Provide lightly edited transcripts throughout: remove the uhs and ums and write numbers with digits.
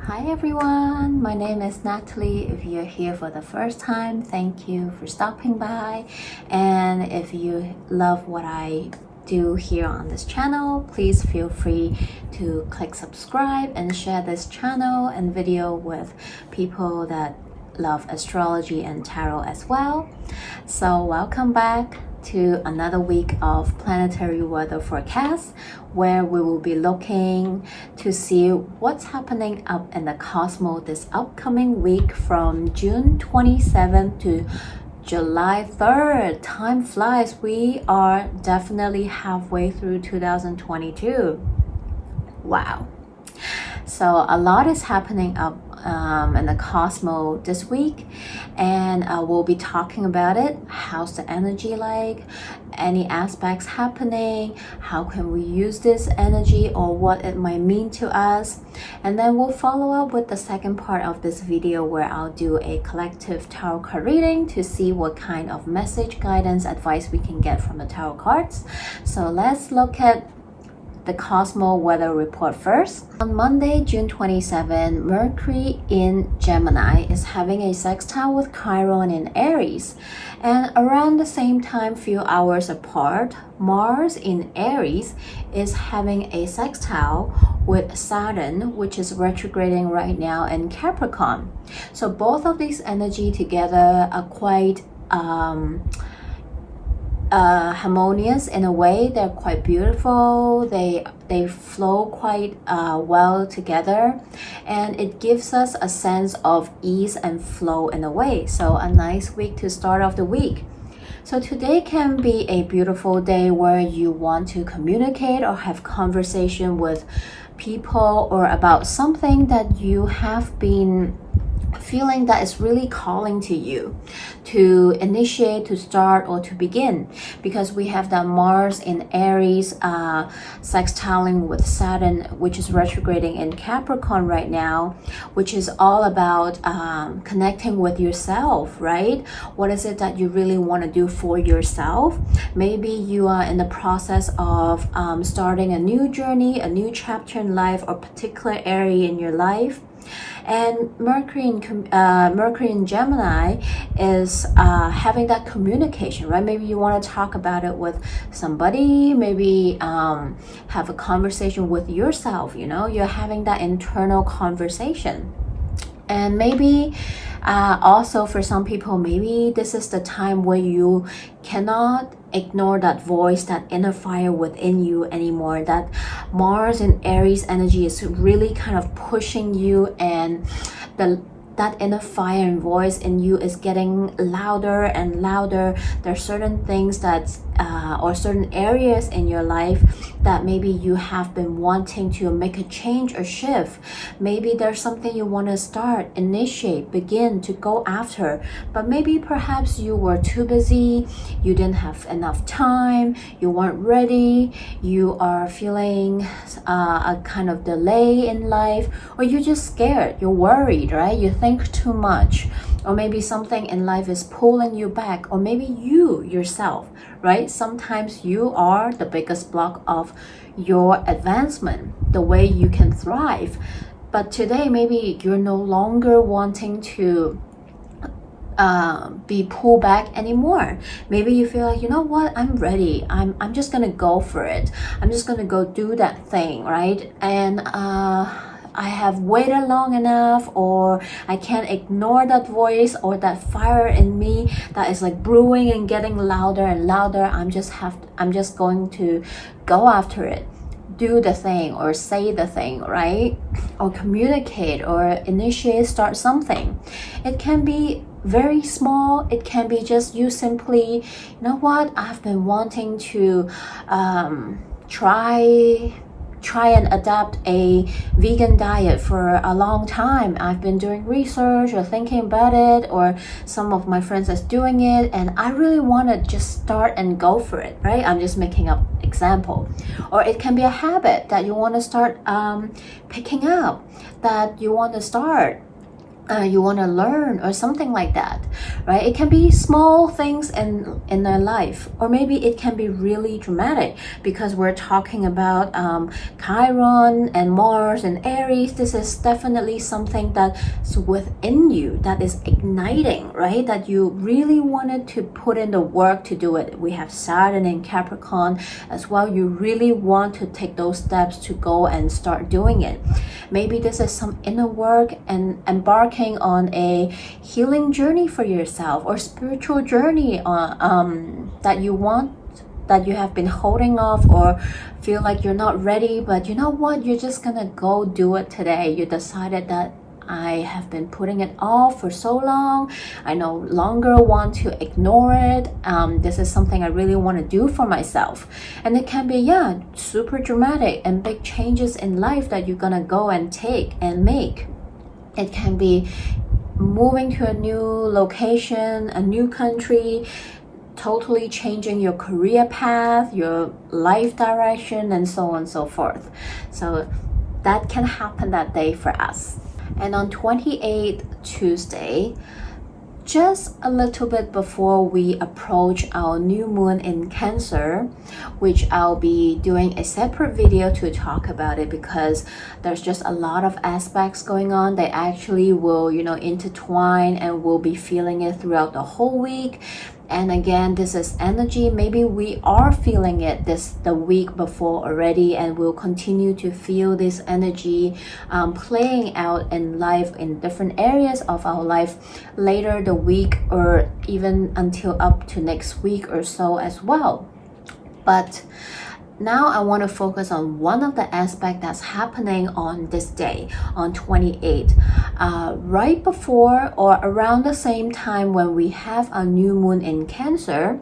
Hi everyone, my name is Natalie. If you're here for the first time, thank you for stopping by. And if you love what I do here on this channel, please feel free to click subscribe and share this channel and video with people that love astrology and tarot as well. So welcome back to another week of planetary weather forecast, where we will be looking to see what's happening up in the Cosmo this upcoming week from June 27th to July 3rd. Time flies. We are definitely halfway through 2022. Wow. So a lot is happening up in the Cosmo this week, and we'll be talking about it. How's the energy like? Any aspects happening? How can we use this energy, or what it might mean to us? And then we'll follow up with the second part of this video, where I'll do a collective tarot card reading to see what kind of message, guidance, advice we can get from the tarot cards. So let's look at the Cosmo weather report first. On Monday, June 27, Mercury in Gemini is having a sextile with Chiron in Aries. And around the same time, few hours apart, Mars in Aries is having a sextile with Saturn, which is retrograding right now in Capricorn. So both of these energy together are quite harmonious in a way. They're quite beautiful. They flow quite well together, and it gives us a sense of ease and flow in a way. So a nice week to start off the week. So today can be a beautiful day where you want to communicate or have conversation with people, or about something that you have been feeling that is really calling to you to initiate, to start, or to begin, because we have that Mars in Aries sextiling with Saturn, which is retrograding in Capricorn right now, which is all about connecting with yourself, right? What is it that you really want to do for yourself? Maybe you are in the process of starting a new journey, a new chapter in life, or particular area in your life. And Mercury in Gemini is having that communication, right? Maybe you want to talk about it with somebody, maybe have a conversation with yourself, you're having that internal conversation. And maybe also for some people, maybe this is the time where you cannot ignore that voice, that inner fire within you anymore. That Mars and Aries energy is really kind of pushing you, and that inner fire and voice in you is getting louder and louder. There are certain things that or certain areas in your life that maybe you have been wanting to make a change or shift. Maybe there's something you want to start, initiate, begin to go after, but maybe perhaps you were too busy, you didn't have enough time, you weren't ready, you are feeling a kind of delay in life, or you're just scared, you're worried, right? You think too much, or maybe something in life is pulling you back, or maybe you yourself, right? Sometimes you are the biggest block of your advancement, the way you can thrive. But today, maybe you're no longer wanting to be pulled back anymore. Maybe you feel like, you know what, I'm ready. I'm just gonna go for it. I'm just gonna go do that thing, right? And I have waited long enough, or I can't ignore that voice or that fire in me that is like brewing and getting louder and louder. I'm just going to go after it, do the thing, or say the thing, right? Or communicate, or initiate, start something. It can be very small. It can be just you simply, you know what, I've been wanting to try and adapt a vegan diet for a long time. I've been doing research or thinking about it, or some of my friends is doing it, and I really want to just start and go for it, right? I'm just making up example. Or it can be a habit that you want to start picking up, that you want to start you want to learn or something like that, right? It can be small things in their life, or maybe it can be really dramatic, because we're talking about Chiron and Mars and Aries. This is definitely something that's within you, that is igniting, right? That you really wanted to put in the work to do it. We have Saturn in Capricorn as well. You really want to take those steps to go and start doing it. Maybe this is some inner work and embarking on a healing journey for yourself, or spiritual journey that you have been holding off, or feel like you're not ready, but you know what, you're just gonna go do it today. You decided that I have been putting it off for so long, I no longer want to ignore it. This is something I really want to do for myself. And it can be, yeah, super dramatic and big changes in life that you're gonna go and take and make. It can be moving to a new location, a new country, totally changing your career path, your life direction, and so on and so forth. So that can happen that day for us. And on 28th Tuesday, just a little bit before we approach our new moon in Cancer, which I'll be doing a separate video to talk about it, because there's just a lot of aspects going on. They actually will, intertwine, and we'll be feeling it throughout the whole week. And again, this is energy. Maybe we are feeling it the week before already, and we'll continue to feel this energy playing out in life, in different areas of our life later the week, or even until up to next week or so as well. But now I want to focus on one of the aspects that's happening on this day, on 28. Right before or around the same time when we have a new moon in Cancer,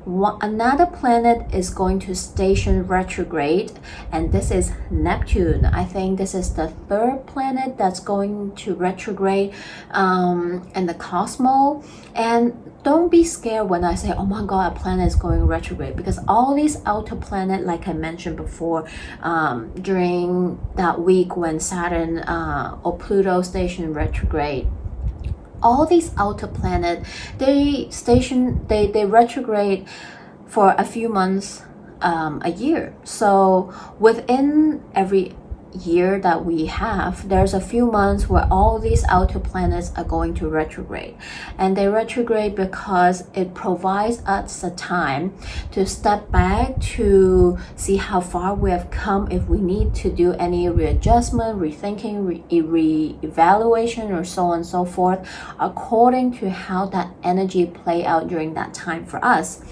another planet is going to station retrograde, and this is Neptune. I think this is the third planet that's going to retrograde in the Cosmo. And don't be scared when I say, oh my god, a planet is going retrograde, because all these outer planets, like I mentioned before, during that week when Saturn or Pluto station retrograde, all these outer planets, they retrograde for a few months a year. So within every year that we have, there's a few months where all these outer planets are going to retrograde. And they retrograde because it provides us a time to step back, to see how far we have come, if we need to do any readjustment, rethinking, re-evaluation, or so on and so forth, according to how that energy play out during that time for us.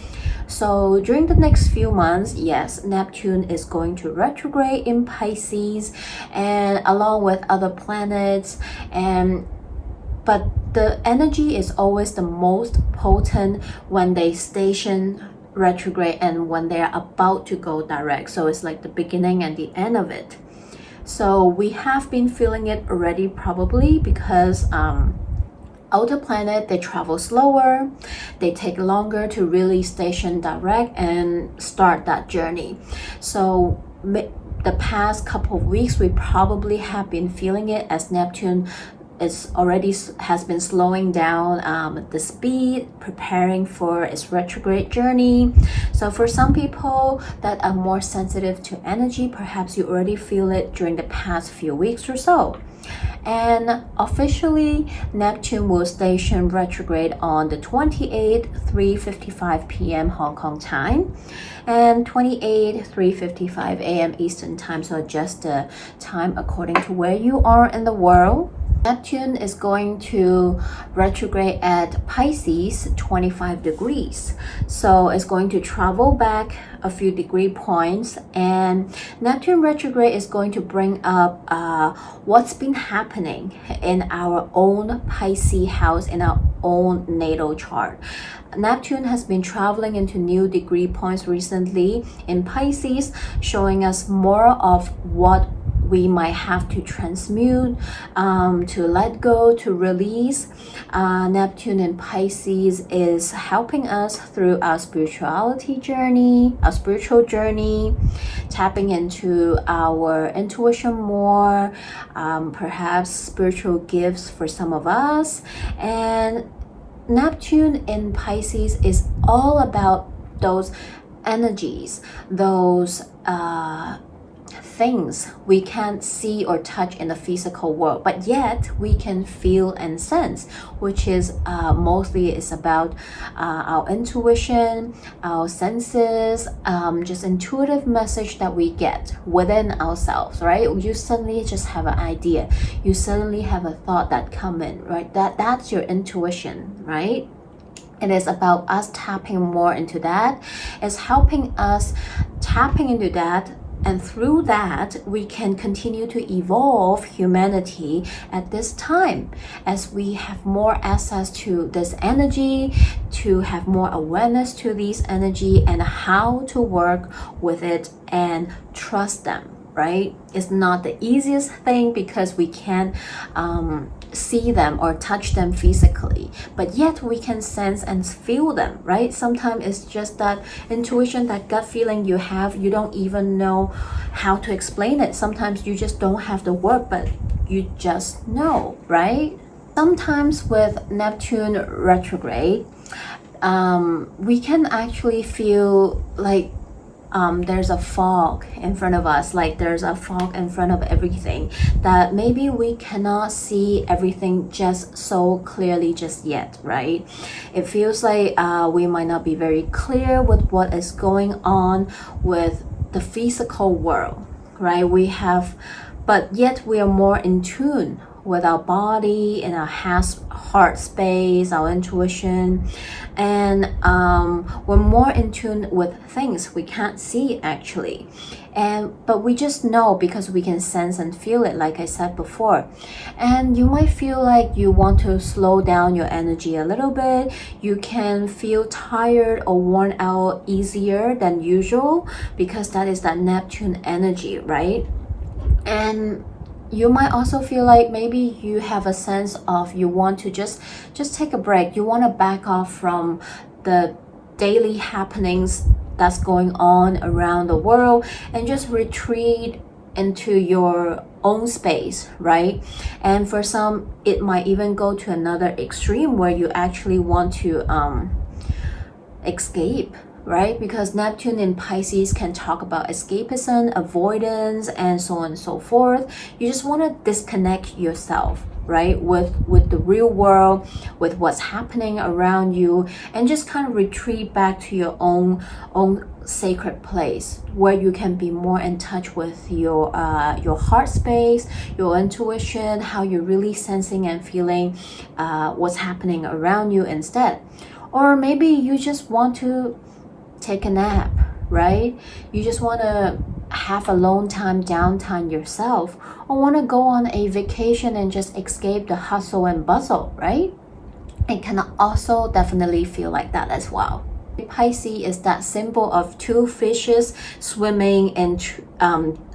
So during the next few months, yes, Neptune is going to retrograde in Pisces, and along with other planets, but the energy is always the most potent when they station retrograde and when they're about to go direct. So it's like the beginning and the end of it. So we have been feeling it already, probably because outer planet, they travel slower, they take longer to really station direct and start that journey. So the past couple of weeks, we probably have been feeling it, as Neptune has been slowing down the speed, preparing for its retrograde journey. So for some people that are more sensitive to energy, perhaps you already feel it during the past few weeks or so. And officially, Neptune will station retrograde on the 28th, 3:55 p.m. Hong Kong time, and 28th, 3:55 a.m. Eastern time, so adjust the time according to where you are in the world. Neptune is going to retrograde at Pisces 25 degrees. So it's going to travel back a few degree points, and Neptune retrograde is going to bring up what's been happening in our own Pisces house, in our own natal chart. Neptune has been traveling into new degree points recently in Pisces, showing us more of what we might have to transmute, to let go, to release. Neptune in Pisces is helping us through our spirituality journey, our spiritual journey, tapping into our intuition more, perhaps spiritual gifts for some of us. And Neptune in Pisces is all about those energies, those things we can't see or touch in the physical world, but yet we can feel and sense, which is mostly is about our intuition, our senses, just intuitive message that we get within ourselves, right? You suddenly just have an idea, you suddenly have a thought that come in, right? That's your intuition, right? It is about us tapping more into that. It's helping us tapping into that, and through that we can continue to evolve humanity at this time as we have more access to this energy, to have more awareness to these energy and how to work with it and trust them, right? It's not the easiest thing because we can't see them or touch them physically, but yet we can sense and feel them, right? Sometimes it's just that intuition, that gut feeling you have, you don't even know how to explain it. Sometimes you just don't have the word, but you just know, right? Sometimes with Neptune retrograde, we can actually feel like there's a fog in front of us, like there's a fog in front of everything, that maybe we cannot see everything just so clearly just yet, right? It feels like we might not be very clear with what is going on with the physical world, right? But yet we are more in tune with our body and our heart space, our intuition, and we're more in tune with things we can't see actually, but we just know because we can sense and feel it, like I said before. And you might feel like you want to slow down your energy a little bit. You can feel tired or worn out easier than usual because that is that Neptune energy, right? And you might also feel like maybe you have a sense of you want to just take a break. You want to back off from the daily happenings that's going on around the world and just retreat into your own space, right? And for some, it might even go to another extreme where you actually want to escape, right? Because Neptune in Pisces can talk about escapism, avoidance, and so on and so forth. You just want to disconnect yourself, right, with the real world, with what's happening around you, and just kind of retreat back to your own sacred place where you can be more in touch with your heart space, your intuition, how you're really sensing and feeling what's happening around you instead. Or maybe you just want to take a nap, right? You just want to have alone time, downtime yourself, or want to go on a vacation and just escape the hustle and bustle, right? It can also definitely feel like that as well. Pisces is that symbol of two fishes swimming in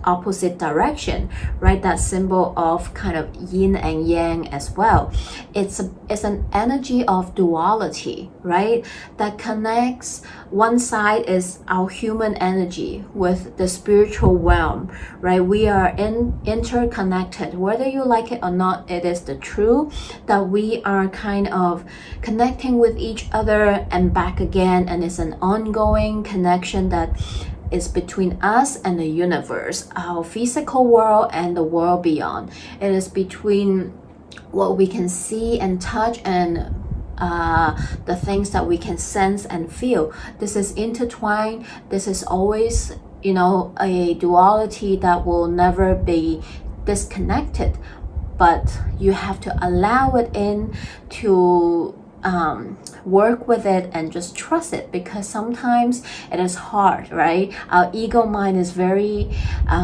opposite direction, right? That symbol of kind of yin and yang as well. It's an energy of duality, right? That connects, one side is our human energy with the spiritual realm, right? We are interconnected, whether you like it or not. It is the truth that we are kind of connecting with each other and back again, and it's an ongoing connection that is between us and the universe, our physical world and the world beyond. It is between what we can see and touch and the things that we can sense and feel. This is intertwined. This is always, a duality that will never be disconnected, but you have to allow it in to work with it and just trust it, because sometimes it is hard, right? Our ego mind is very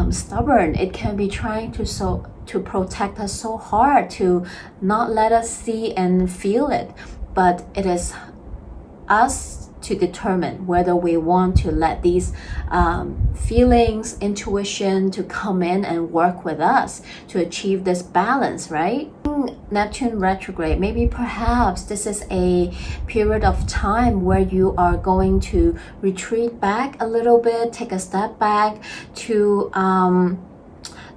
stubborn. It can be trying to protect us so hard, to not let us see and feel it, but it is us to determine whether we want to let these feelings, intuition to come in and work with us to achieve this balance, right? Neptune retrograde, maybe perhaps this is a period of time where you are going to retreat back a little bit, take a step back to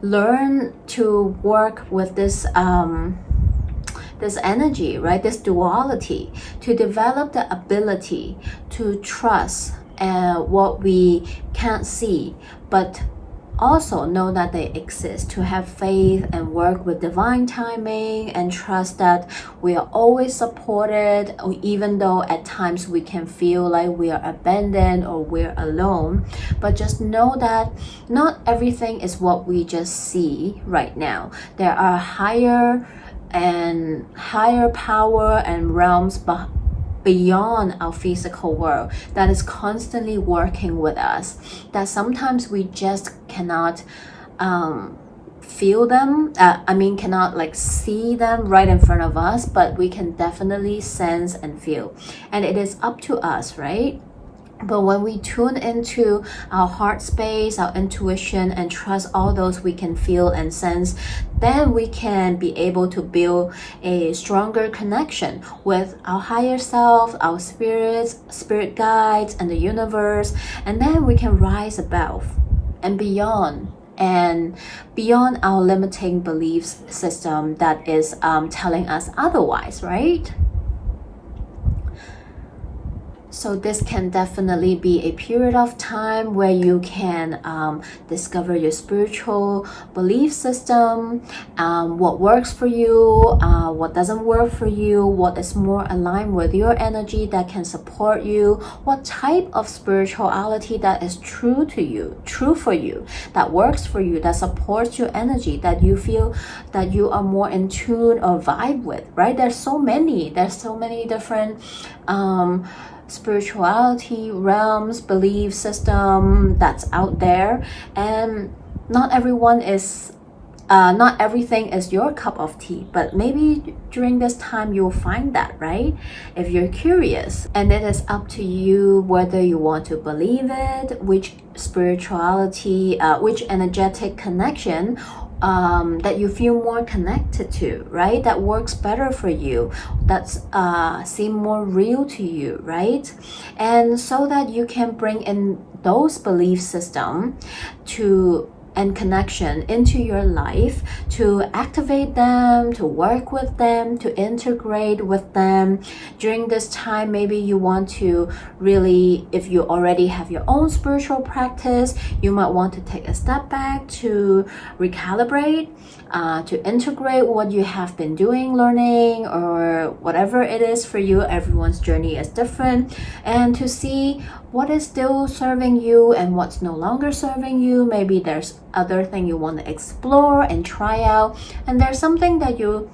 learn to work with this this energy, right? This duality, to develop the ability to trust what we can't see, but also know that they exist, to have faith and work with divine timing and trust that we are always supported, even though at times we can feel like we are abandoned or we're alone. But just know that not everything is what we just see right now. There are higher power and realms beyond our physical world that is constantly working with us, that sometimes we just cannot feel them, cannot like see them right in front of us, but we can definitely sense and feel, and it is up to us, right? But when we tune into our heart space, our intuition, and trust all those we can feel and sense, then we can be able to build a stronger connection with our higher self, our spirits, spirit guides, and the universe. And then we can rise above and beyond our limiting beliefs system that is telling us otherwise, right? So this can definitely be a period of time where you can discover your spiritual belief system, what works for you, what doesn't work for you, what is more aligned with your energy that can support you, what type of spirituality that is true to you, true for you, that works for you, that supports your energy, that you feel that you are more in tune or vibe with, right? There's so many different spirituality realms, belief system that's out there, and not everything is your cup of tea, but maybe during this time you'll find that, right? If you're curious, and it is up to you whether you want to believe it, which spirituality, which energetic connection that you feel more connected to, right? That works better for you, that's seem more real to you, right? And so that you can bring in those belief system and connection into your life, to activate them, to work with them, to integrate with them. During this time, maybe you want to really, if you already have your own spiritual practice, you might want to take a step back to recalibrate, to integrate what you have been doing, learning, or whatever it is for you. Everyone's journey is different, and to see what is still serving you and what's no longer serving you. Maybe there's other thing you want to explore and try out, and there's something that you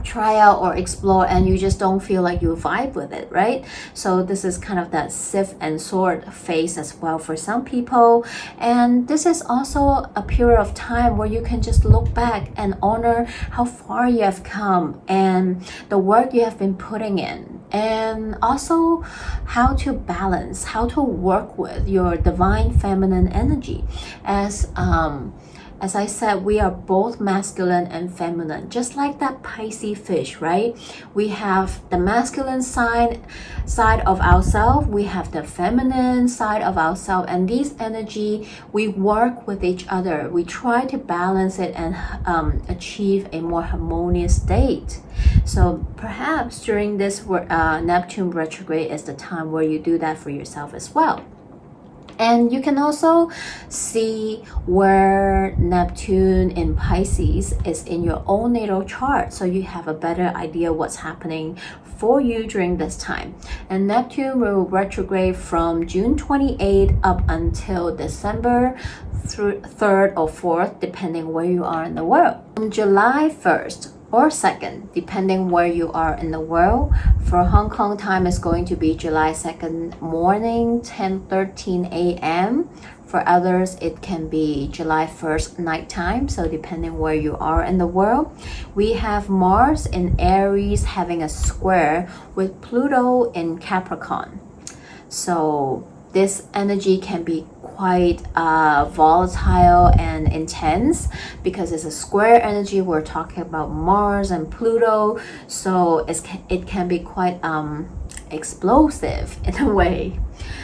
try out or explore and you just don't feel like you vibe with it, right? So this is kind of that sift and sort phase as well for some people. And this is also a period of time where you can just look back and honor how far you have come and the work you have been putting in, and also how to balance, how to work with your divine feminine energy. As I said, we are both masculine and feminine, just like that Pisces fish, right? We have the masculine side of ourselves, we have the feminine side of ourselves, and these energy, we work with each other. We try to balance it and achieve a more harmonious state. So perhaps during this Neptune retrograde is the time where you do that for yourself as well. And you can also see where Neptune in Pisces is in your own natal chart, so you have a better idea what's happening for you during this time. And Neptune will retrograde from June 28th up until December 3rd or 4th, depending where you are in the world. On July 1st or 2nd, depending where you are in the world. For Hong Kong time, it's going to be July 2nd morning, 10:13 a.m. For others, it can be July 1st nighttime, so depending where you are in the world. We have Mars in Aries having a square with Pluto in Capricorn. So this energy can be quite volatile and intense because it's a square energy. We're talking about Mars and Pluto, so it can be quite explosive in a way.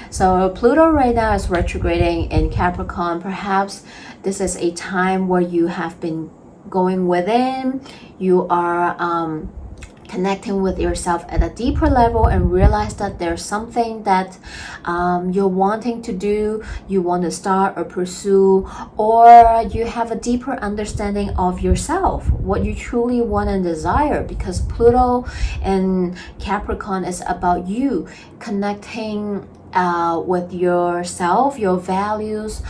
So Pluto right now is retrograding in Capricorn. Perhaps this is a time where you have been going within, you are connecting with yourself at a deeper level and realize that there's something that you're wanting to do, you want to start or pursue, or you have a deeper understanding of yourself, what you truly want and desire, because Pluto in Capricorn is about you connecting with yourself, your values,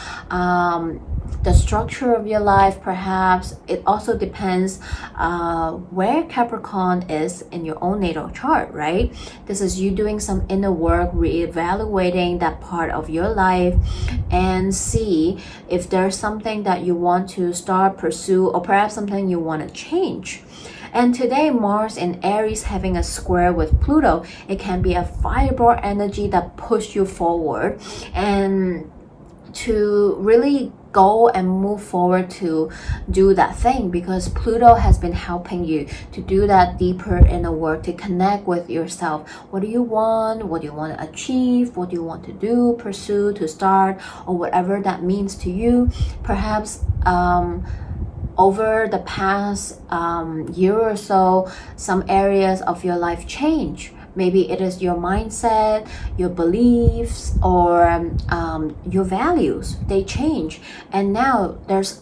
the structure of your life. Perhaps it also depends where Capricorn is in your own natal chart, right? This is you doing some inner work, reevaluating that part of your life and see if there's something that you want to start, pursue, or perhaps something you want to change. And today, Mars in Aries having a square with Pluto, it can be a fireball energy that push you forward and to really go and move forward to do that thing, because Pluto has been helping you to do that deeper inner work, to connect with yourself. What do you want? What do you want to achieve? What do you want to do, pursue, to start, or whatever that means to you? Perhaps over the past year or so, some areas of your life change. Maybe it is your mindset, your beliefs, or your values. They change. And now there's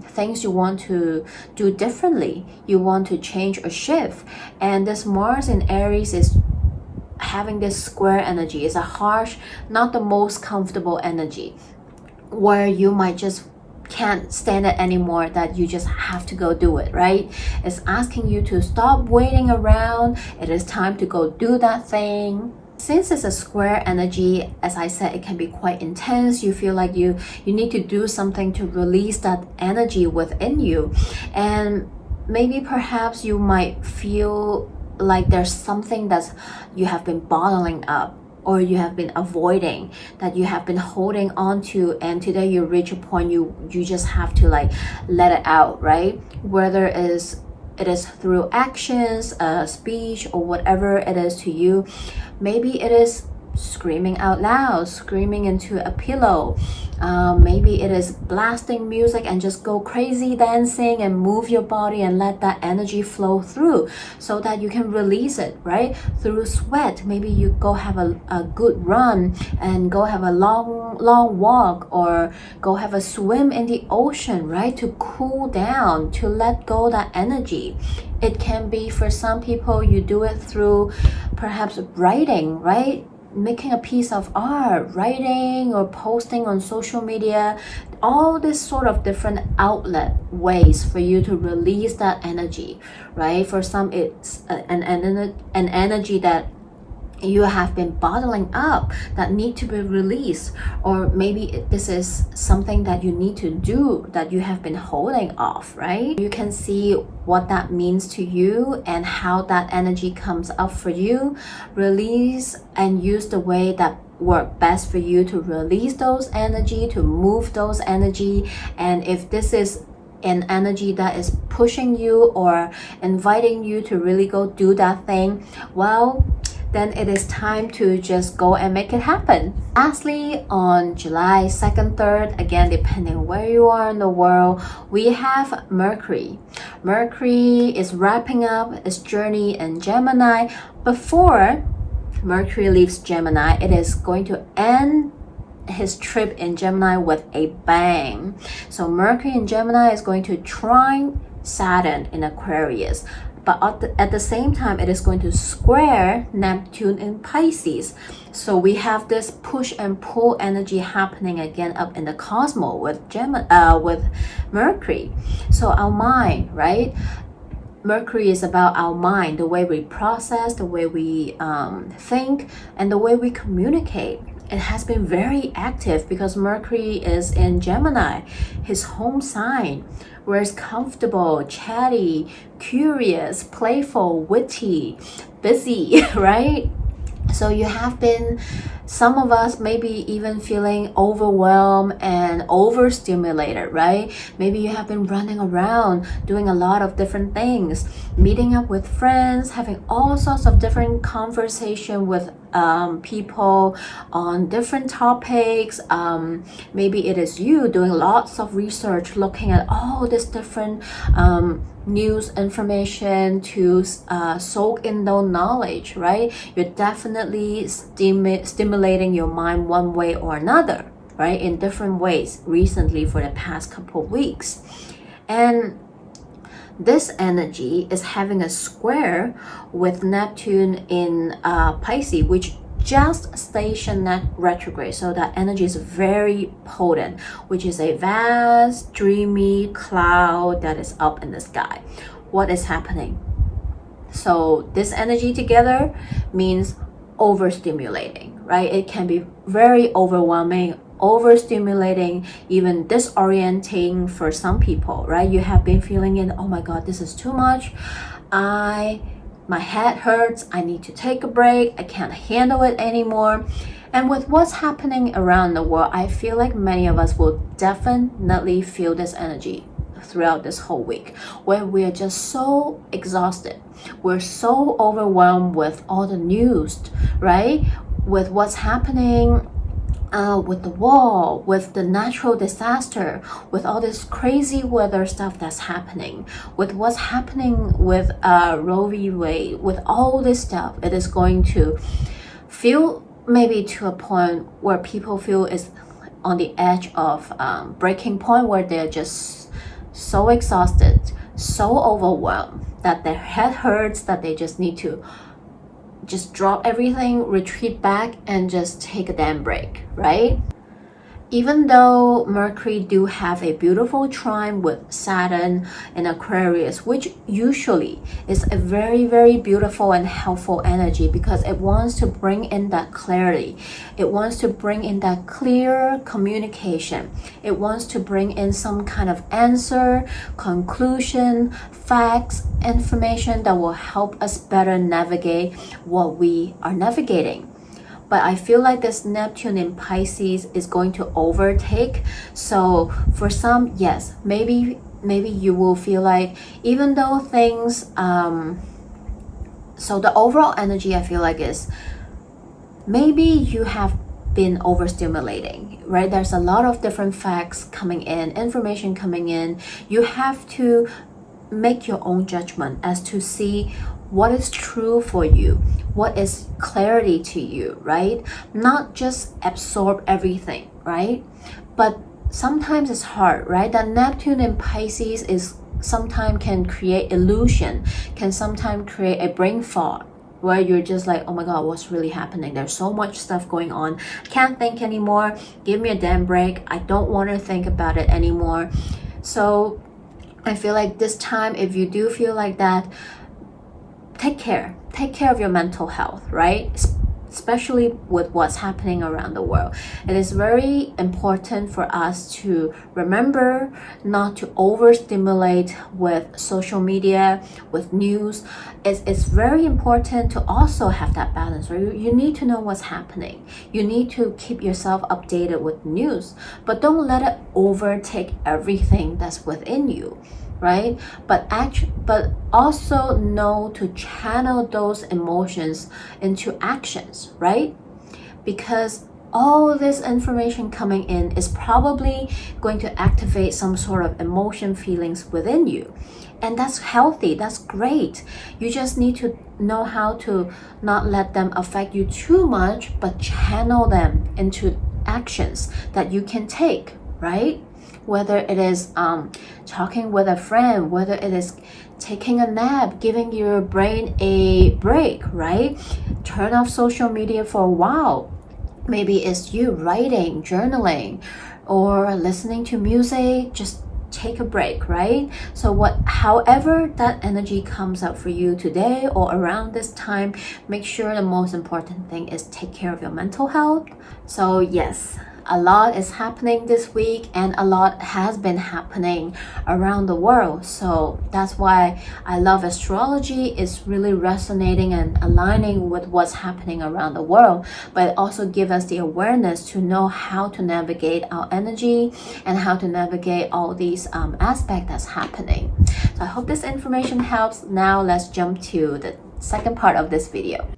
things you want to do differently. You want to change or shift. And this Mars in Aries is having this square energy. It's a harsh, not the most comfortable energy, where you might just can't stand it anymore, that you just have to go do it, right? It's asking you to stop waiting around. It is time to go do that thing. Since it's a square energy, as I said, it can be quite intense. You feel like you need to do something to release that energy within you. And maybe perhaps you might feel like there's something that you have been bottling up, or you have been avoiding, that you have been holding on to, and today you reach a point you just have to like let it out, right? Whether it is through actions, speech, or whatever it is to you. Maybe it is screaming out loud, screaming into a pillow. Maybe it is blasting music and just go crazy dancing and move your body and let that energy flow through so that you can release it, right? Through sweat. Maybe you go have a good run and go have a long walk, or go have a swim in the ocean, right? To cool down, to let go that energy. It can be, for some people, you do it through perhaps writing, right? Making a piece of art, writing, or posting on social media. All this sort of different outlet ways for you to release that energy, right? For some, it's an energy that you have been bottling up that need to be released, or maybe this is something that you need to do that you have been holding off, right? You can see what that means to you and how that energy comes up for you. Release and use the way that work best for you to release those energy, to move those energy. And if this is an energy that is pushing you or inviting you to really go do that thing, well, then it is time to just go and make it happen. Lastly, on July 2nd, 3rd, again, depending where you are in the world, we have Mercury. Mercury is wrapping up its journey in Gemini. Before Mercury leaves Gemini, it is going to end his trip in Gemini with a bang. So Mercury in Gemini is going to trine Saturn in Aquarius. But at the same time, it is going to square Neptune in Pisces. So we have this push and pull energy happening again up in the Cosmo with Mercury. So our mind, right? Mercury is about our mind, the way we process, the way we think, and the way we communicate. It has been very active because Mercury is in Gemini, his home sign, where it's comfortable, chatty, curious, playful, witty, busy, right? So you have been some of us maybe even feeling overwhelmed and overstimulated, right? Maybe you have been running around doing a lot of different things, meeting up with friends, having all sorts of different conversation with people on different topics. Maybe it is you doing lots of research, looking at all this different news information to soak in the knowledge, right? You're definitely stimulating your mind one way or another, right? In different ways recently for the past couple of weeks. And this energy is having a square with Neptune in Pisces, which just stationed at retrograde. So that energy is very potent, which is a vast, dreamy cloud that is up in the sky. What is happening? So this energy together means overstimulating, right? It can be very overwhelming, overstimulating, even disorienting for some people, right? You have been feeling in, oh my God, this is too much. My head hurts. I need to take a break. I can't handle it anymore. And with what's happening around the world, I feel like many of us will definitely feel this energy throughout this whole week, where we're just so exhausted. We're so overwhelmed with all the news, right? With what's happening with the war, with the natural disaster, with all this crazy weather stuff that's happening, with what's happening with Roe v. Wade, with all this stuff, it is going to feel maybe to a point where people feel is on the edge of breaking point, where they're just so exhausted, so overwhelmed that their head hurts, that they just need to just drop everything, retreat back, and just take a damn break, right? Even though Mercury do have a beautiful trine with Saturn in Aquarius, which usually is a very, very beautiful and helpful energy, because it wants to bring in that clarity. It wants to bring in that clear communication. It wants to bring in some kind of answer, conclusion, facts, information that will help us better navigate what we are navigating. But I feel like this Neptune in Pisces is going to overtake. So for some, yes, maybe you will feel like, even though things, so the overall energy I feel like is, maybe you have been overstimulating, right? There's a lot of different facts coming in, information coming in. You have to make your own judgment as to see what is true for you, what is clarity to you, right? Not just absorb everything, right? But sometimes it's hard, right? That Neptune in Pisces is sometimes can create illusion, can sometimes create a brain fog, where you're just like, oh my God, what's really happening? There's so much stuff going on. Can't think anymore. Give me a damn break. I don't want to think about it anymore. So I feel like this time, if you do feel like that, take care of your mental health, right? Especially with what's happening around the world. It is very important for us to remember not to overstimulate with social media, with news. It's very important to also have that balance, right? You need to know what's happening. You need to keep yourself updated with news, but don't let it overtake everything that's within you, right? But also know to channel those emotions into actions, right? Because all this information coming in is probably going to activate some sort of emotion feelings within you. And that's healthy, that's great. You just need to know how to not let them affect you too much, but channel them into actions that you can take, right? Whether it is talking with a friend, whether it is taking a nap, giving your brain a break, right? Turn off social media for a while. Maybe it's you writing, journaling, or listening to music. Just take a break, right? So however that energy comes up for you today or around this time, make sure the most important thing is take care of your mental health. So yes, A lot is happening this week and a lot has been happening around the world. So that's why I love astrology. It's really resonating and aligning with what's happening around the world, but it also gives us the awareness to know how to navigate our energy and how to navigate all these aspects that's happening. So I hope this information helps. Now let's jump to the second part of this video.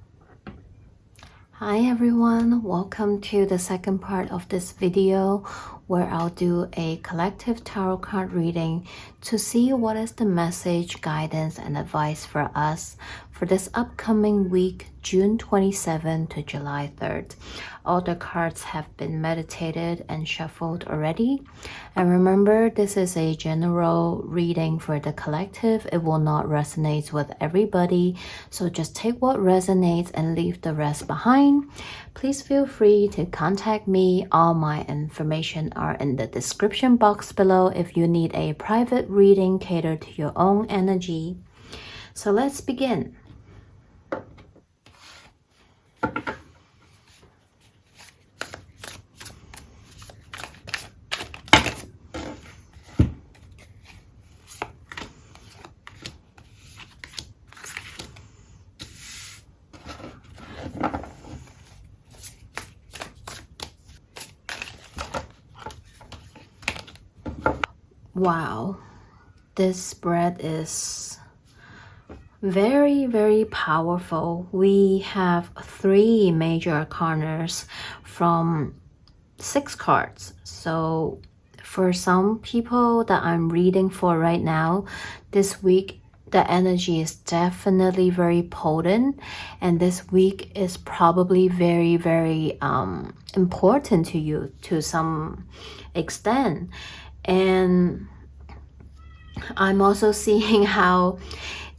Hi everyone, welcome to the second part of this video where I'll do a collective tarot card reading to see what is the message, guidance, and advice for us for this upcoming week, June 27 to July 3rd. All the cards have been meditated and shuffled already. And remember, this is a general reading for the collective. It will not resonate with everybody. So just take what resonates and leave the rest behind. Please feel free to contact me. All my information are in the description box below if you need a private reading catered to your own energy. So let's begin. Wow, this spread is very, very powerful. We have 3 major arcanas from 6 cards. So for some people that I'm reading for right now, this week the energy is definitely very potent, and this week is probably very, very important to you to some extent. And I'm also seeing how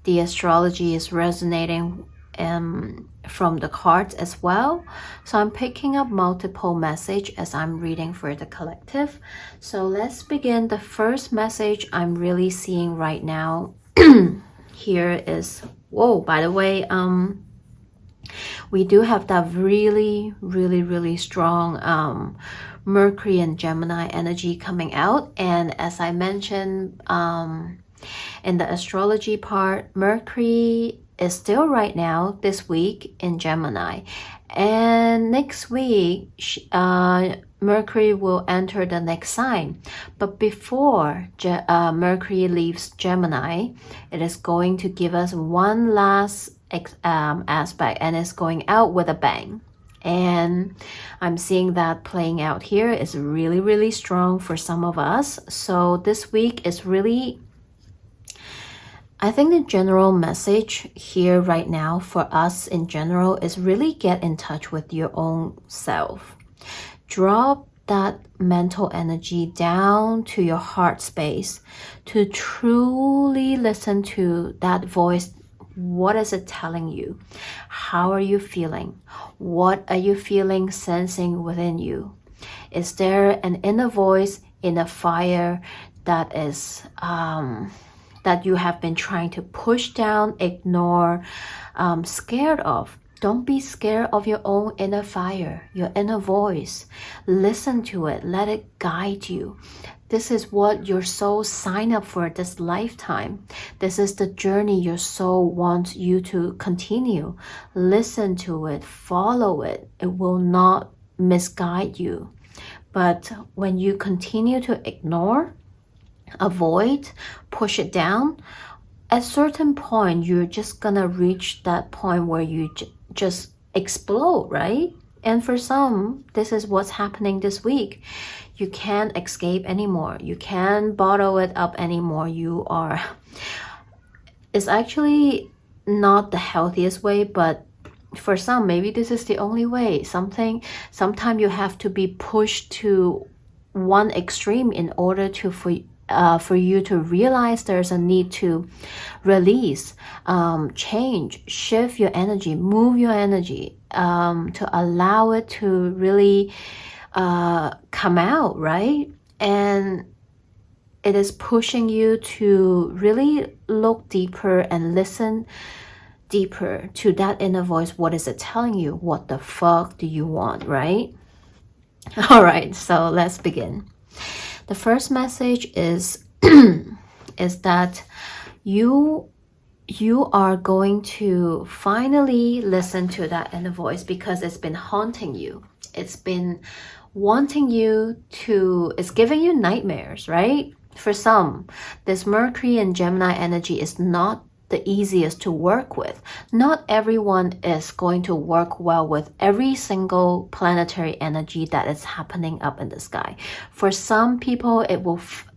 the astrology is resonating from the cards as well. So I'm picking up multiple messages as I'm reading for the collective. So let's begin. The first message I'm really seeing right now here is, whoa, by the way, we do have that really, really, really strong Mercury and Gemini energy coming out. And as I mentioned in the astrology part, Mercury is still right now this week in Gemini. And next week, Mercury will enter the next sign. But before Mercury leaves Gemini, it is going to give us one last aspect, and it's going out with a bang. And I'm seeing that playing out here is really, really strong for some of us. So this week is really, I think the general message here right now for us in general is really get in touch with your own self. Drop that mental energy down to your heart space to truly listen to that voice. What is it telling you? How are you feeling? What are you feeling, sensing within you? Is there an inner voice, inner fire that is that you have been trying to push down, ignore, scared of? Don't be scared of your own inner fire, your inner voice. Listen to it. Let it guide you. This is what your soul signed up for this lifetime. This is the journey your soul wants you to continue. Listen to it. Follow it. It will not misguide you. But when you continue to ignore, avoid, push it down, at a certain point, you're just gonna reach that point where you just explode, right? And for some, this is what's happening this week. You can't escape anymore. You can't bottle it up anymore. It's actually not the healthiest way, but for some, maybe this is the only way. Sometimes you have to be pushed to one extreme in order for you to realize there's a need to release, change, shift your energy, move your energy, to allow it to really come out, right? And it is pushing you to really look deeper and listen deeper to that inner voice. What is it telling you? What the fuck do you want, right? All right, so let's begin. The first message is is that you are going to finally listen to that inner voice, because it's been haunting you. It's been wanting you to, it's giving you nightmares, right? For some, this Mercury and Gemini energy is not the easiest to work with. Not everyone is going to work well with every single planetary energy that is happening up in the sky. For some people,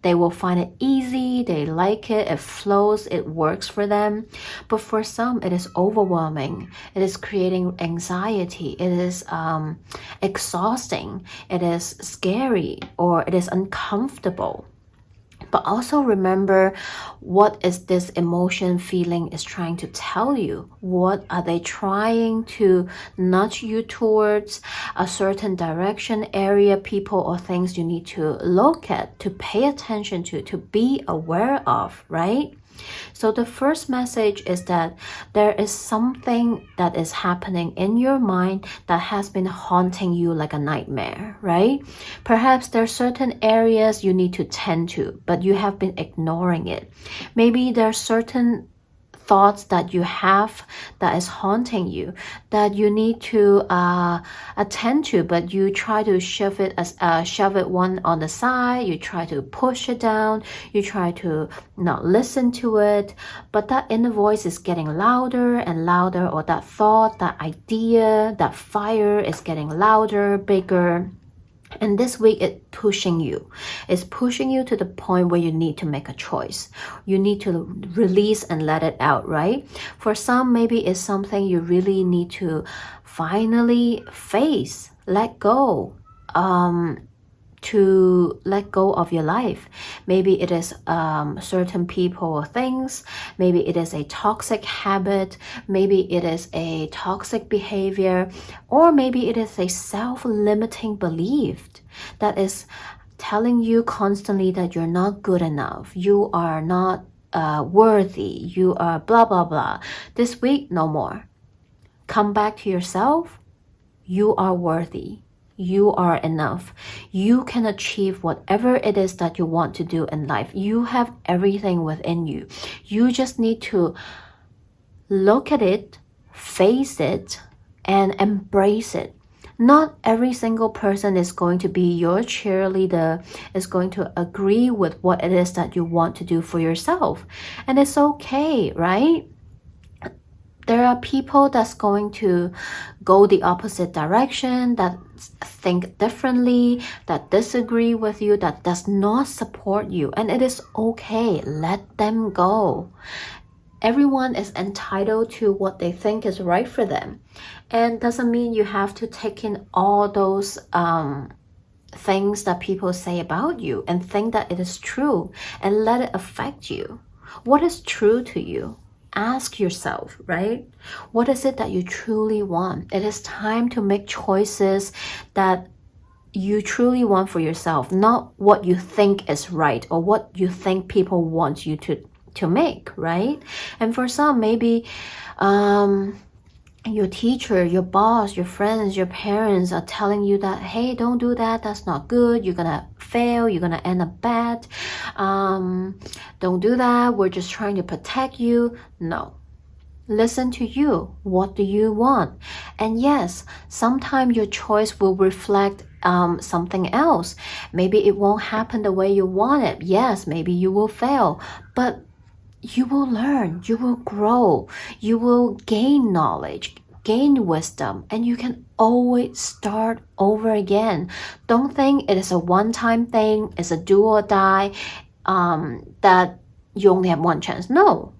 they will find it easy, they like it, it flows, it works for them. But for some, it is overwhelming. It is creating anxiety. It is exhausting. It is scary, or it is uncomfortable. But also remember, what is this emotion feeling is trying to tell you? What are they trying to nudge you towards? A certain direction, area, people, or things you need to look at, to pay attention to be aware of, right? So the first message is that there is something that is happening in your mind that has been haunting you like a nightmare, right? Perhaps there are certain areas you need to tend to, but you have been ignoring it. Maybe there are certain thoughts that you have that is haunting you, that you need to attend to, but you try to shove it one on the side, you try to push it down, you try to not listen to it, but that inner voice is getting louder and louder, or that thought, that idea, that fire is getting louder, bigger. And this week, it's pushing you. It's pushing you to the point where you need to make a choice. You need to release and let it out, right? For some, maybe it's something you really need to finally face, let go, to let go of your life. Maybe it is certain people or things. Maybe it is a toxic habit. Maybe it is a toxic behavior. Or maybe it is a self-limiting belief that is telling you constantly that you're not good enough. You are not worthy. You are blah, blah, blah. This week, no more. Come back to yourself. You are worthy. You are enough. You can achieve whatever it is that you want to do in life. You have everything within you. You just need to look at it, face it, and embrace it. Not every single person is going to be your cheerleader, is going to agree with what it is that you want to do for yourself. And it's okay, right? There are people that's going to go the opposite direction, that think differently, that disagree with you, that does not support you. And it is okay. Let them go. Everyone is entitled to what they think is right for them. And doesn't mean you have to take in all those things that people say about you and think that it is true and let it affect you. What is true to you? Ask yourself, right? What is it that you truly want? It is time to make choices that you truly want for yourself, not what you think is right or what you think people want you to make, right? And for some, maybe your teacher, your boss, your friends, your parents are telling you that, hey, don't do that, that's not good, you're gonna fail, you're gonna end up bad, don't do that, we're just trying to protect you. No. Listen to you. What do you want? And yes, sometimes your choice will reflect something else. Maybe it won't happen the way you want it. Yes, maybe you will fail, but you will learn, you will grow, you will gain knowledge, gain wisdom, and you can always start over again. Don't think it is a one-time thing, it's a do or die, that you only have one chance. No.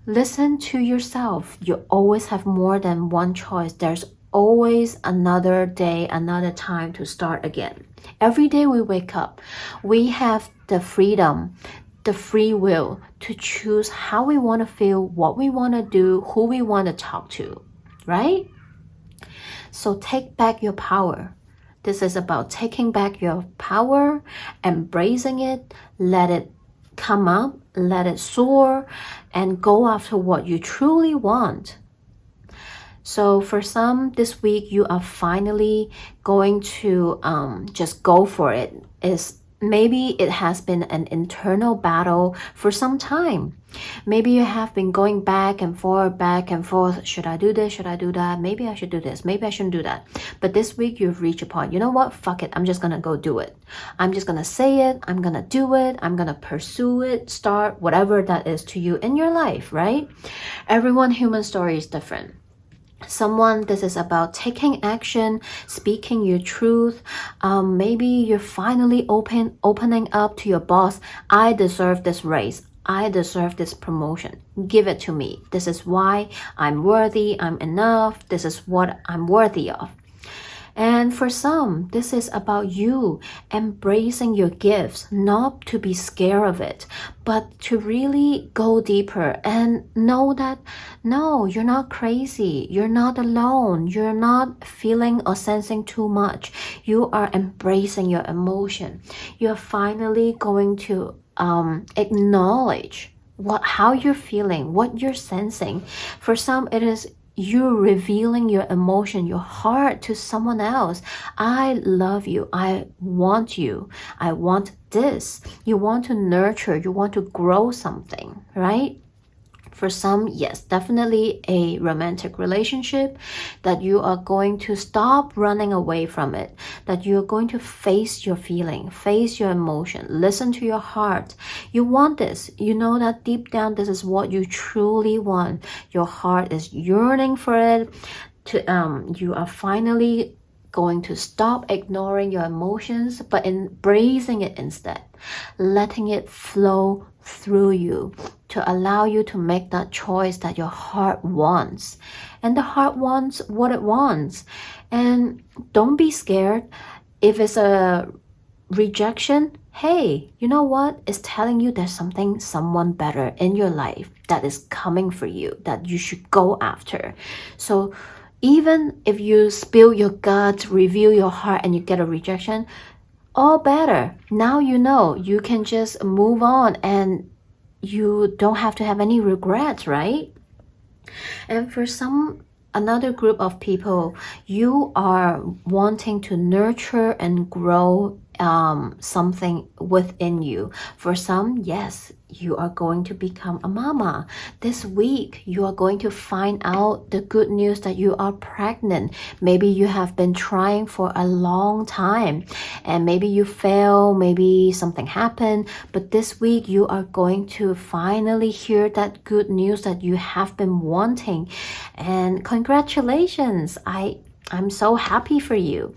Listen to yourself. You always have more than one choice. There's always another day, another time to start again. Every day we wake up, we have the freedom, the free will to choose how we want to feel, what we want to do, who we want to talk to, right? So take back your power. This is about taking back your power, embracing it, let it come up, let it soar, and go after what you truly want. So for some, this week you are finally going to just go for it. Maybe it has been an internal battle for some time. Maybe you have been going back and forth. Should I do this? Should I do that? Maybe I should do this. Maybe I shouldn't do that. But this week you've reached a point. You know what? Fuck it. I'm just going to go do it. I'm just going to say it. I'm going to do it. I'm going to pursue it. Start whatever that is to you in your life, right? Everyone human story is different. Someone, this is about taking action, speaking your truth. Maybe you're finally opening up to your boss. I deserve this raise. I deserve this promotion. Give it to me. This is why I'm worthy. I'm enough. This is what I'm worthy of. And for some, this is about you embracing your gifts, not to be scared of it, but to really go deeper and know that, no, you're not crazy. You're not alone. You're not feeling or sensing too much. You are embracing your emotion. You're finally going to acknowledge how you're feeling, what you're sensing. For some, it is you're revealing your emotion, your heart to someone else. I love you. I want you. I want this. You want to nurture. You want to grow something, right? For some, yes, definitely a romantic relationship, that you are going to stop running away from it, that you're going to face your feeling, face your emotion, listen to your heart. You want this. You know that deep down, this is what you truly want. Your heart is yearning for it. You are finally going to stop ignoring your emotions, but embracing it instead, letting it flow through you to allow you to make that choice that your heart wants. And the heart wants what it wants. And don't be scared. If it's a rejection, hey, you know what? It's telling you there's someone better in your life that is coming for you, that you should go after. So even if you spill your guts, reveal your heart, and you get a rejection, all better. Now you know you can just move on and you don't have to have any regrets, right? And for another group of people, you are wanting to nurture and grow something within you. For some, yes, you are going to become a mama. This week, you are going to find out the good news that you are pregnant. Maybe you have been trying for a long time and maybe you fail, maybe something happened, but this week you are going to finally hear that good news that you have been wanting. And congratulations, I'm so happy for you.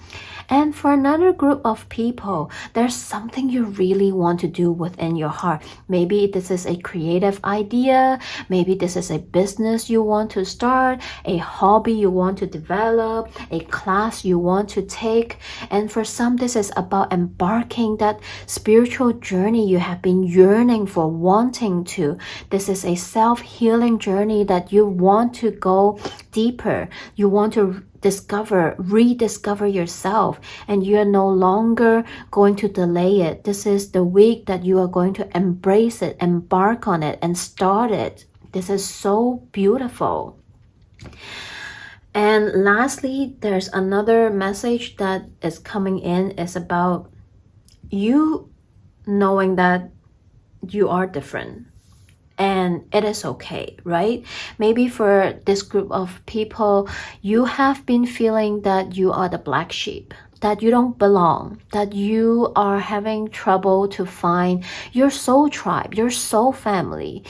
And for another group of people, there's something you really want to do within your heart. Maybe this is a creative idea. Maybe this is a business you want to start, a hobby you want to develop, a class you want to take. And for some, this is about embarking that spiritual journey you have been yearning for, wanting to. This is a self-healing journey that you want to go deeper. You want to rediscover yourself, and you're no longer going to delay it. This is the week that you are going to embrace it, embark on it, and start it. This is so beautiful. And lastly, there's another message that is coming in. It's about you knowing that you are different. And it is okay, right? Maybe for this group of people, you have been feeling that you are the black sheep, that you don't belong, that you are having trouble to find your soul tribe, your soul family,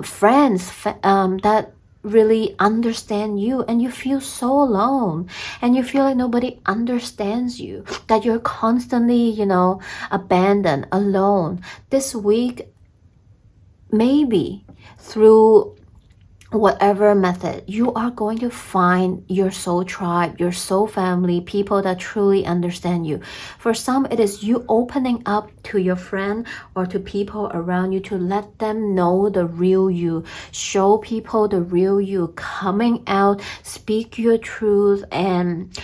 friends that really understand you, and you feel so alone and you feel like nobody understands you, that you're constantly, abandoned, alone. This week, maybe through whatever method, you are going to find your soul tribe, your soul family, people that truly understand you. For some, it is you opening up to your friend or to people around you to let them know the real you, show people the real you, coming out, speak your truth, and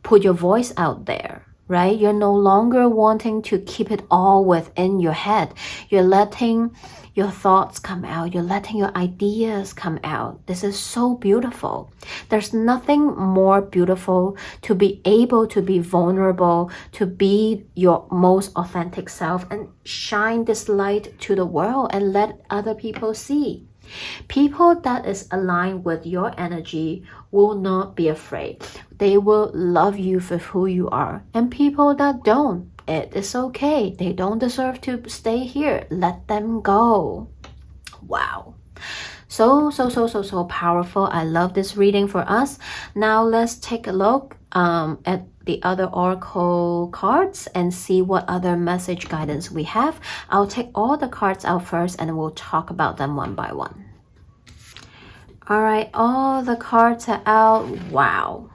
put your voice out there, right? You're no longer wanting to keep it all within your head. You're letting your thoughts come out. You're letting your ideas come out. This is so beautiful. There's nothing more beautiful to be able to be vulnerable, to be your most authentic self and shine this light to the world and let other people see. People that is aligned with your energy will not be afraid. They will love you for who you are. And people that don't, it is okay. They don't deserve to stay here. Let them go. Wow. So powerful. I love this reading for us. Now let's take a look at the other oracle cards and see what other message guidance we have. I'll take all the cards out first and we'll talk about them one by one. All right, all the cards are out. Wow.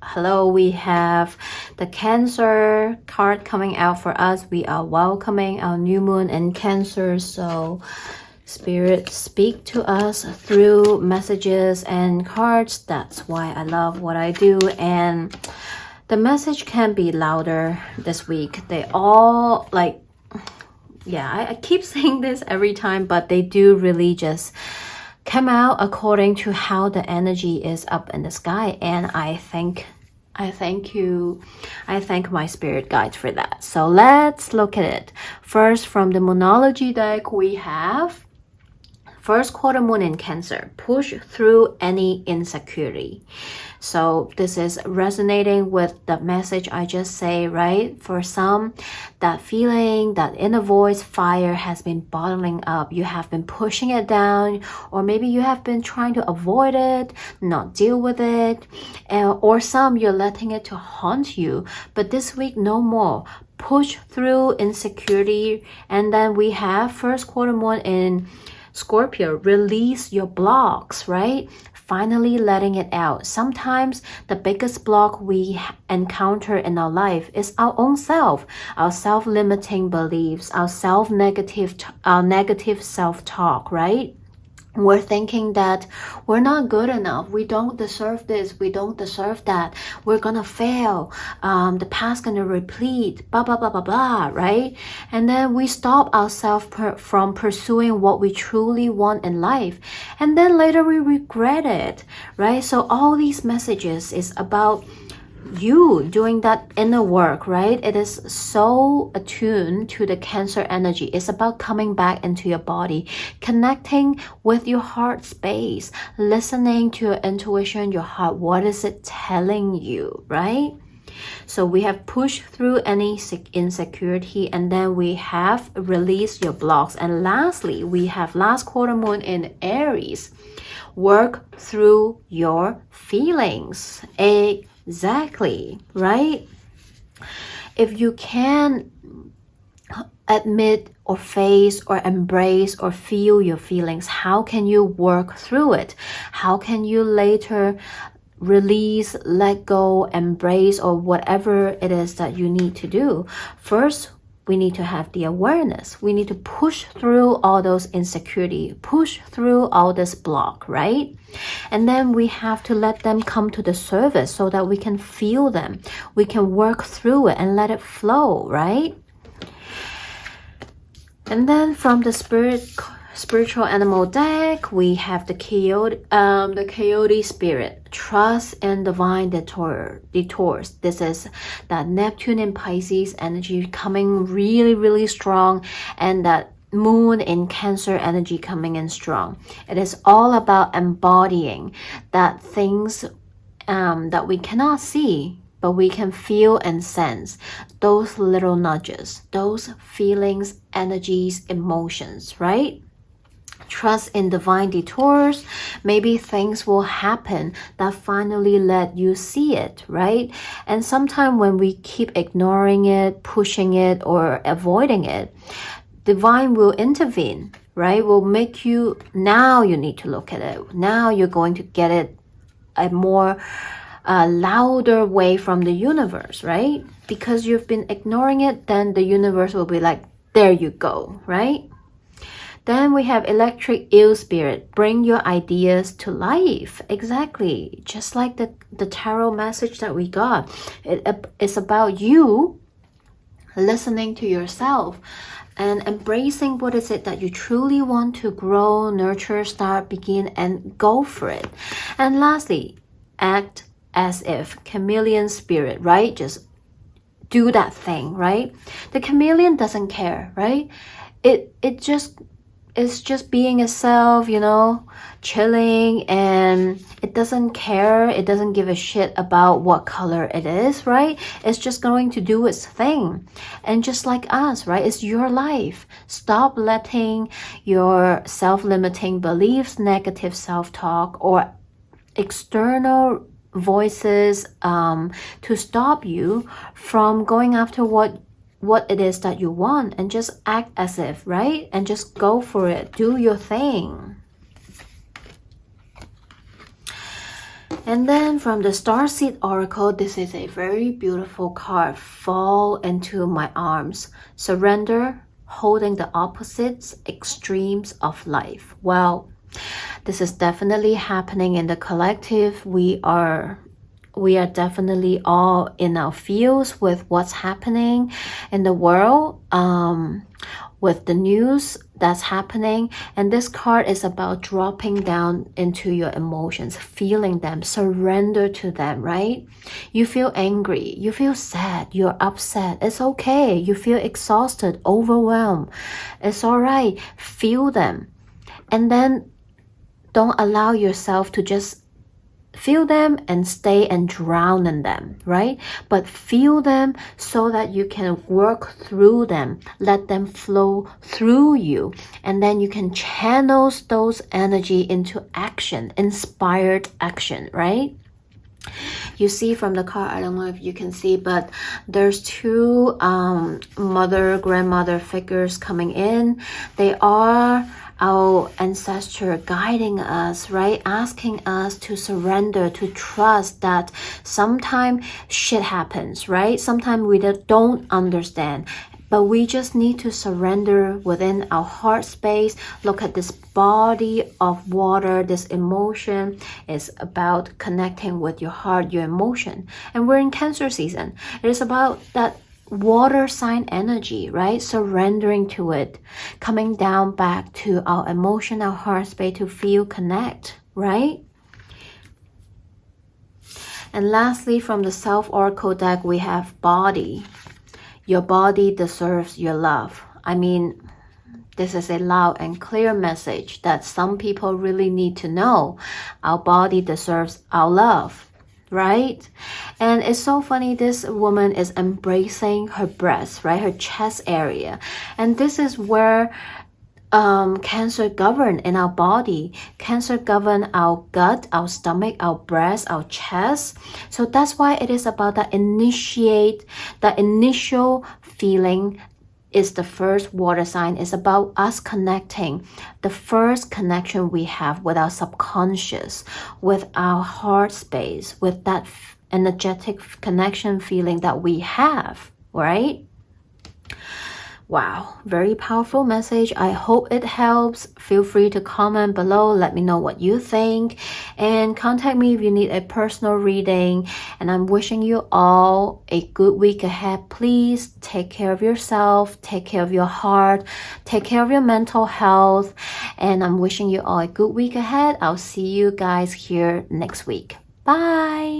Hello, we have the Cancer card coming out for us. We are welcoming our new moon in Cancer. So Spirit, speak to us through messages and cards. That's why I love what I do. And the message can be louder this week. They all like, yeah, I keep saying this every time, but they do really just come out according to how the energy is up in the sky. And I thank my spirit guides for that. So let's look at it. First, from the Moonology deck, we have first quarter moon in Cancer. Push through any insecurity. So this is resonating with the message I just say, right? For some, that feeling, that inner voice fire has been bottling up. You have been pushing it down, or maybe you have been trying to avoid it, not deal with it. Or some, you're letting it to haunt you. But this week, no more. Push through insecurity. And then we have first quarter moon in Scorpio. Release your blocks, right? Finally letting it out. Sometimes the biggest block we encounter in our life is our own self, our self-limiting beliefs, our negative self-talk, right? We're thinking that we're not good enough. We don't deserve this. We don't deserve that. We're gonna fail. The past gonna repeat. Blah, blah, blah, blah, blah, right? And then we stop ourselves from pursuing what we truly want in life. And then later we regret it, right? So all these messages is about you doing that inner work, right? It is so attuned to the Cancer energy. It's about coming back into your body, connecting with your heart space, listening to your intuition, your heart. What is it telling you, right? So we have pushed through any insecurity, and then we have released your blocks. And lastly, we have last quarter moon in Aries. Work through your feelings. Exactly, right? If you can admit or face or embrace or feel your feelings, how can you work through it? How can you later release, let go, embrace, or whatever it is that you need to do? First, we need to have the awareness. We need to push through all those insecurity, push through all this block, right? And then we have to let them come to the surface so that we can feel them. We can work through it and let it flow, right? And then from the spiritual animal deck, we have the coyote spirit. Trust in divine detours. This is that Neptune in Pisces energy coming really, really strong, and that moon in Cancer energy coming in strong. It is all about embodying that things that we cannot see, but we can feel and sense. Those little nudges, those feelings, energies, emotions, right? Trust in divine detours. Maybe things will happen that finally let you see it, right? And sometimes when we keep ignoring it, pushing it, or avoiding it, divine will intervene, right? Will make you, now you need to look at it. Now you're going to get it a more louder way from the universe, right? Because you've been ignoring it, then the universe will be like, there you go, right? Then we have electric eel spirit. Bring your ideas to life. Exactly. Just like the tarot message that we got. It's about you listening to yourself and embracing what is it that you truly want to grow, nurture, start, begin, and go for it. And lastly, act as if. Chameleon spirit, right? Just do that thing, right? The chameleon doesn't care, right? It's just being itself, you know, chilling, and it doesn't care. It doesn't give a shit about what color it is, right? It's just going to do its thing. And just like us, right? It's your life. Stop letting your self-limiting beliefs, negative self-talk, or external voices to stop you from going after what it is that you want, and just act as if, right? And just go for it. Do your thing. And then from the Starseed Oracle, this is a very beautiful card. Fall into my arms. Surrender, holding the opposites, extremes of life. Well, this is definitely happening in the collective. We are definitely all in our fields with what's happening in the world, with the news that's happening. And this card is about dropping down into your emotions, feeling them, surrender to them, right? You feel angry, you feel sad, you're upset. It's okay. You feel exhausted, overwhelmed. It's all right. Feel them. And then don't allow yourself to just feel them and stay and drown in them, right? But feel them so that you can work through them. Let them flow through you. And then you can channel those energy into action, inspired action, right? You see from the card, I don't know if you can see, but there's two mother, grandmother figures coming in. They are our ancestor guiding us, right? Asking us to surrender, to trust that sometimes shit happens, right? Sometimes we don't understand, but we just need to surrender within our heart space. Look at this body of water. This emotion is about connecting with your heart, your emotion. And we're in Cancer season. It is about that water sign energy, right? Surrendering to it, coming down back to our emotion, our heart space to feel connect, right? And lastly, from the Self Oracle deck, we have body. Your body deserves your love. I mean, this is a loud and clear message that some people really need to know. Our body deserves our love, right? And it's so funny, this woman is embracing her breast, right? Her chest area. And this is where Cancer govern in our body. Cancer govern our gut, our stomach, our breast, our chest. So that's why it is about that initial feeling is the first water sign. It's about us connecting. The first connection we have with our subconscious, with our heart space, with that energetic connection feeling that we have, right? Wow, very powerful message. I hope it helps. Feel free to comment below. Let me know what you think. And contact me if you need a personal reading. And I'm wishing you all a good week ahead. Please take care of yourself. Take care of your heart. Take care of your mental health. And I'm wishing you all a good week ahead. I'll see you guys here next week. Bye.